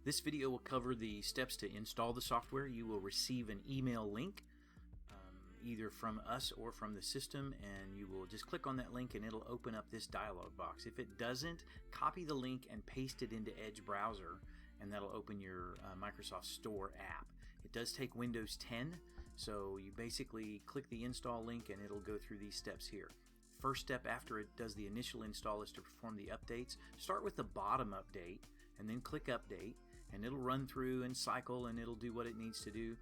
This video will cover the steps to install the software. You will receive an email link either from us or from the system, and you will just click on that link and it'll open up this dialog box. If it doesn't, copy the link and paste it into Edge browser, and that'll open your Microsoft Store app. It does take Windows 10, so you basically click the install link and it'll go through these steps here. First step after it does the initial install is to perform the updates. Start with the bottom update and then click update, and it'll run through and cycle and it'll do what it needs to do.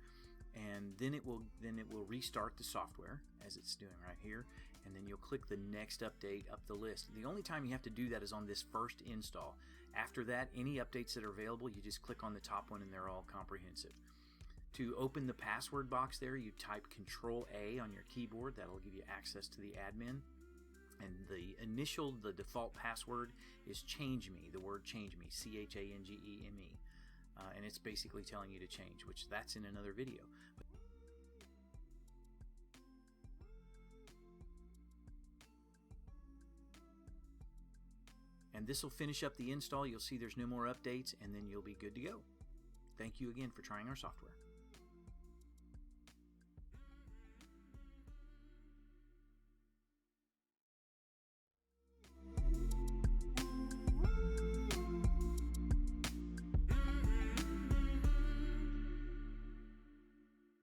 And then it will restart the software as it's doing right here, and then you'll click the next update up the list. The only time you have to do that is on this first install. After that, any updates that are available, you just click on the top one and they're all comprehensive. To open the password box there, you type Control-A on your keyboard. That'll give you access to the admin. And the default password is change me, the word change me, C-H-A-N-G-E-M-E. And it's basically telling you to change, which that's in another video. And this will finish up the install. You'll see there's no more updates, and then you'll be good to go. Thank you again for trying our software.